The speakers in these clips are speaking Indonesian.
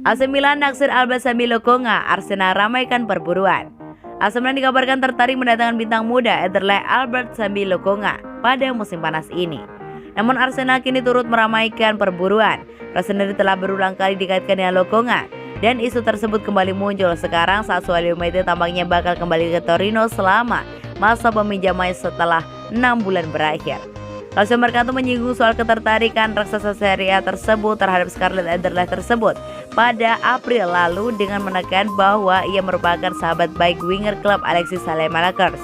AC Milan naksir Albert Sambi Lokonga, Arsenal ramaikan perburuan. AC Milan dikabarkan tertarik mendatangkan bintang muda Ederle Albert Sambi Lokonga pada musim panas ini. Namun Arsenal kini turut meramaikan perburuan. Rossoneri telah berulang kali dikaitkan dengan Lokonga dan isu tersebut kembali muncul sekarang saat Sassuolo United tampaknya bakal kembali ke Torino selama masa peminjaman setelah 6 bulan berakhir. Calcio Mercato menyinggung soal ketertarikan raksasa Serie A tersebut terhadap Scarlett Ederle tersebut pada April lalu dengan menekan bahwa ia merupakan sahabat baik winger klub Alexis Saelemaekers.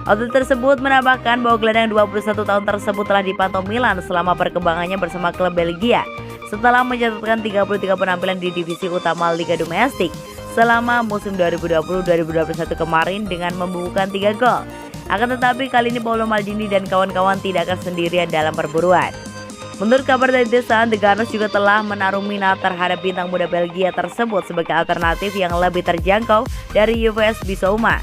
Outlet tersebut menambahkan bahwa gelandang 21 tahun tersebut telah dipantau Milan selama perkembangannya bersama klub Belgia setelah mencatatkan 33 penampilan di divisi utama Liga Domestik selama musim 2020-2021 kemarin dengan membukukan 3 gol. Akan tetapi kali ini Paolo Maldini dan kawan-kawan tidak akan sendirian dalam perburuan. Menurut kabar dari The Sun, The Gunners juga telah menaruh minat terhadap bintang muda Belgia tersebut sebagai alternatif yang lebih terjangkau dari UVS Bissouma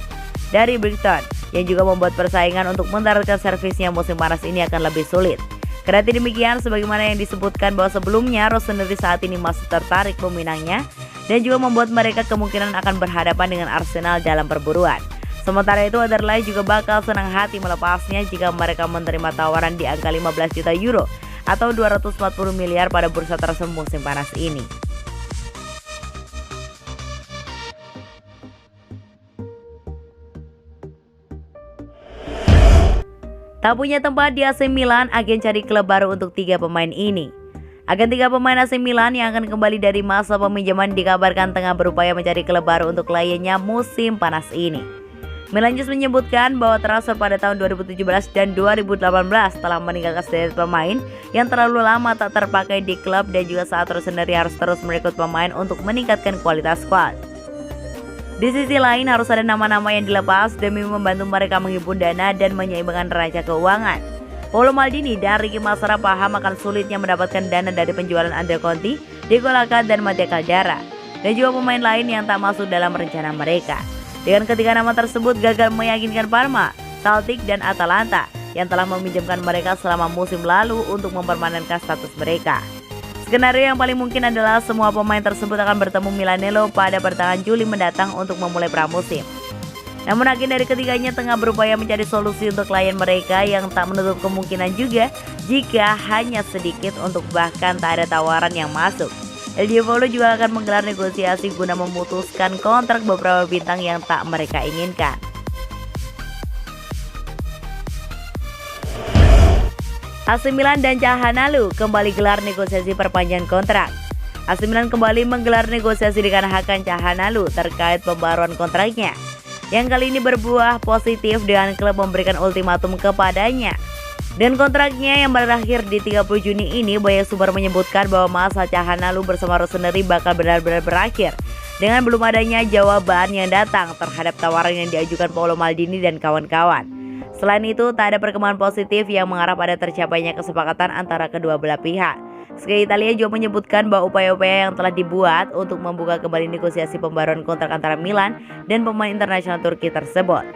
dari Brighton, yang juga membuat persaingan untuk mendaratkan servisnya musim panas ini akan lebih sulit. Kendati demikian, sebagaimana yang disebutkan bahwa sebelumnya Rossoneri saat ini masih tertarik meminangnya dan juga membuat mereka kemungkinan akan berhadapan dengan Arsenal dalam perburuan. Sementara itu, Ederle juga bakal senang hati melepasnya jika mereka menerima tawaran di angka 15 juta euro atau 240 miliar pada bursa transfer musim panas ini. Tak punya tempat di AC Milan, agen cari klub baru untuk 3 pemain ini. Agen 3 pemain AC Milan yang akan kembali dari masa peminjaman dikabarkan tengah berupaya mencari klub baru untuk kliennya musim panas ini. Milan News menyebutkan bahwa transfer pada tahun 2017 dan 2018 telah meninggalkan sederet pemain yang terlalu lama tak terpakai di klub dan juga saat Rossoneri harus terus merekrut pemain untuk meningkatkan kualitas squad. Di sisi lain harus ada nama-nama yang dilepas demi membantu mereka menghimpun dana dan menyeimbangkan neraca keuangan. Paolo Maldini dan Ricky Massara paham akan sulitnya mendapatkan dana dari penjualan Andrea Conti, Diego Lacazette dan Mattia Caldara, dan juga pemain lain yang tak masuk dalam rencana mereka. Dengan ketiga nama tersebut gagal meyakinkan Parma, Celtic dan Atalanta yang telah meminjamkan mereka selama musim lalu untuk mempermanenkan status mereka. Skenario yang paling mungkin adalah semua pemain tersebut akan bertemu Milanello pada pertengahan Juli mendatang untuk memulai pramusim. Namun agen dari ketiganya tengah berupaya mencari solusi untuk klien mereka yang tak menutup kemungkinan juga jika hanya sedikit untuk bahkan tak ada tawaran yang masuk. El Diavolo juga akan menggelar negosiasi guna memutuskan kontrak beberapa bintang yang tak mereka inginkan. AC Milan dan Calhanoglu kembali gelar negosiasi perpanjangan kontrak. AC Milan kembali menggelar negosiasi dengan Hakan Calhanoglu terkait pembaruan kontraknya, yang kali ini berbuah positif dengan klub memberikan ultimatum kepadanya. Dan kontraknya yang berakhir di 30 Juni ini, banyak sumber menyebutkan bahwa masa Calhanoglu bersama Rossoneri bakal benar-benar berakhir dengan belum adanya jawaban yang datang terhadap tawaran yang diajukan Paolo Maldini dan kawan-kawan. Selain itu, tak ada perkembangan positif yang mengarah pada tercapainya kesepakatan antara kedua belah pihak. Sky Italia juga menyebutkan bahwa upaya-upaya yang telah dibuat untuk membuka kembali negosiasi pembaruan kontrak antara Milan dan pemain internasional Turki tersebut.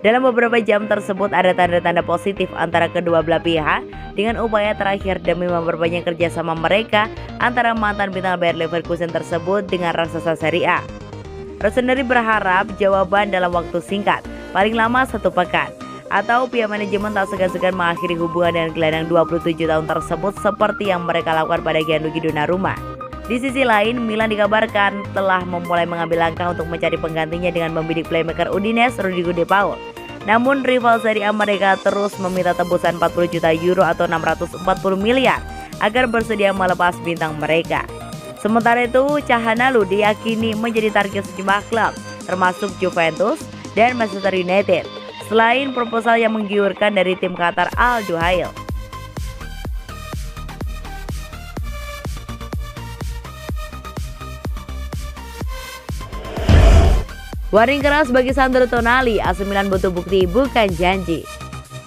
Dalam beberapa jam tersebut ada tanda-tanda positif antara kedua belah pihak dengan upaya terakhir demi memperbanyak kerjasama mereka antara mantan bintang Bayer Leverkusen tersebut dengan raksasa Serie A. Rossoneri berharap jawaban dalam waktu singkat, paling lama 1 pekan, atau pihak manajemen tak segan-segan mengakhiri hubungan dengan gelandang 27 tahun tersebut seperti yang mereka lakukan pada Gianluigi Donnarumma. Di sisi lain, Milan dikabarkan telah memulai mengambil langkah untuk mencari penggantinya dengan membidik playmaker Udinese Rodrigo De Paul. Namun rival Serie A mereka terus meminta tebusan 40 juta euro atau 640 miliar agar bersedia melepas bintang mereka. Sementara itu, Calhanoglu diyakini menjadi target sejumlah klub termasuk Juventus dan Manchester United, selain proposal yang menggiurkan dari tim Qatar Al Duhail. Warning keras bagi Sandro Tonali, AC Milan butuh bukti bukan janji.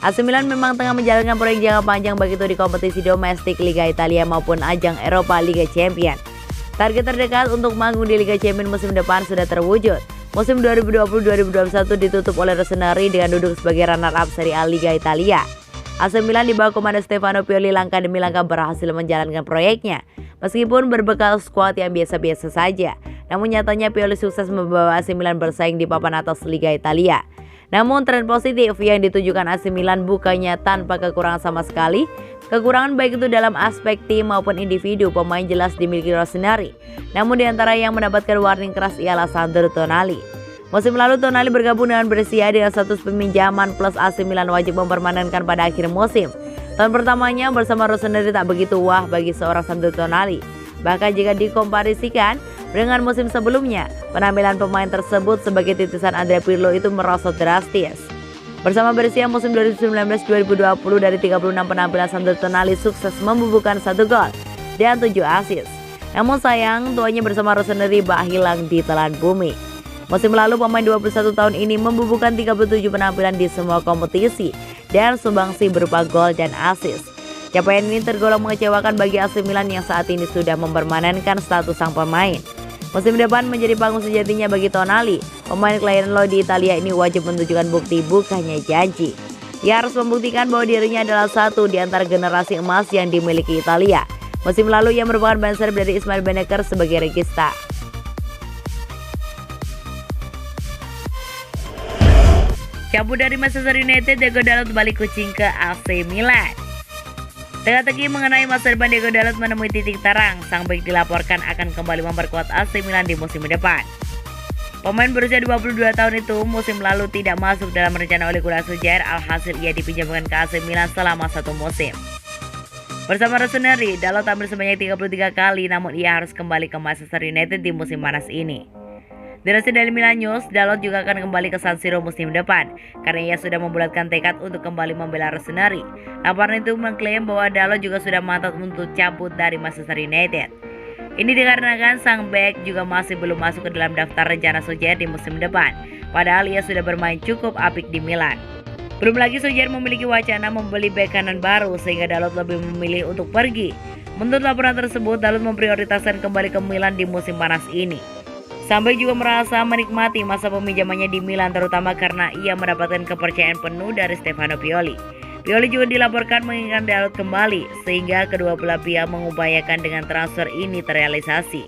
AC Milan memang tengah menjalankan proyek jangka panjang baik itu di kompetisi domestik Liga Italia maupun ajang Eropa Liga Champions. Target terdekat untuk manggung di Liga Champions musim depan sudah terwujud. Musim 2020-2021 ditutup oleh Rossoneri dengan duduk sebagai runner-up Serie A Liga Italia. AC Milan di bawah komando Stefano Pioli langkah demi langkah berhasil menjalankan proyeknya. Meskipun berbekal skuad yang biasa-biasa saja, namun nyatanya Pioli sukses membawa AC Milan bersaing di papan atas Liga Italia. Namun tren positif yang ditujukan AC Milan bukannya tanpa kekurangan sama sekali. Kekurangan baik itu dalam aspek tim maupun individu pemain jelas dimiliki Rossoneri. Namun di antara yang mendapatkan warning keras ialah Sandro Tonali. Musim lalu Tonali bergabung dengan Brescia dengan status peminjaman plus AC Milan wajib mempermanenkan pada akhir musim. Tahun pertamanya bersama Rossoneri tak begitu wah bagi seorang Sandro Tonali. Bahkan jika dikomparisikan dengan musim sebelumnya, penampilan pemain tersebut sebagai titisan Andrea Pirlo itu merosot drastis. Bersama Brescia musim 2019-2020 dari 36 penampilan Sandro Tonali sukses membubuhkan 1 gol dan 7 assist. Namun sayang tuanya bersama Rossoneri bak hilang di telan bumi. Musim lalu pemain 21 tahun ini membubuhkan 37 penampilan di semua kompetisi dan sumbangsi berupa gol dan assist. Capaian ini tergolong mengecewakan bagi AC Milan yang saat ini sudah mempermanenkan status sang pemain. Musim depan menjadi panggung sejatinya bagi Tonali. Pemain klien lo di Italia ini wajib menunjukkan bukti bukannya janji. Ia harus membuktikan bahwa dirinya adalah satu di antara generasi emas yang dimiliki Italia. Musim lalu ia merupakan ban serep dari Ismail Beneker sebagai regista. Cabut dari Manchester United, Diego Dalot balik kucing ke AC Milan. Teka-teki mengenai masa depan Diego Dalot menemui titik terang. Sang bek dilaporkan akan kembali memperkuat AC Milan di musim depan. Pemain berusia 22 tahun itu musim lalu tidak masuk dalam rencana Ole Gunnar Solskjaer, alhasil ia dipinjamkan ke AC Milan selama 1 musim. Bersama Rossoneri, Dalot tampil sebanyak 33 kali, namun ia harus kembali ke Manchester United di musim panas ini. Dilansir dari Milan News, Dalot juga akan kembali ke San Siro musim depan karena ia sudah membulatkan tekad untuk kembali membela Rossoneri. Laporan itu mengklaim bahwa Dalot juga sudah mantap untuk cabut dari Manchester United. Ini dikarenakan sang bek juga masih belum masuk ke dalam daftar rencana Solskjaer di musim depan, padahal ia sudah bermain cukup apik di Milan. Belum lagi Solskjaer memiliki wacana membeli bek kanan baru sehingga Dalot lebih memilih untuk pergi. Menurut laporan tersebut, Dalot memprioritaskan kembali ke Milan di musim panas ini. Sampai juga merasa menikmati masa peminjamannya di Milan terutama karena ia mendapatkan kepercayaan penuh dari Stefano Pioli. Pioli juga dilaporkan menginginkan Dalot kembali sehingga kedua belah pihak mengupayakan dengan transfer ini terrealisasi.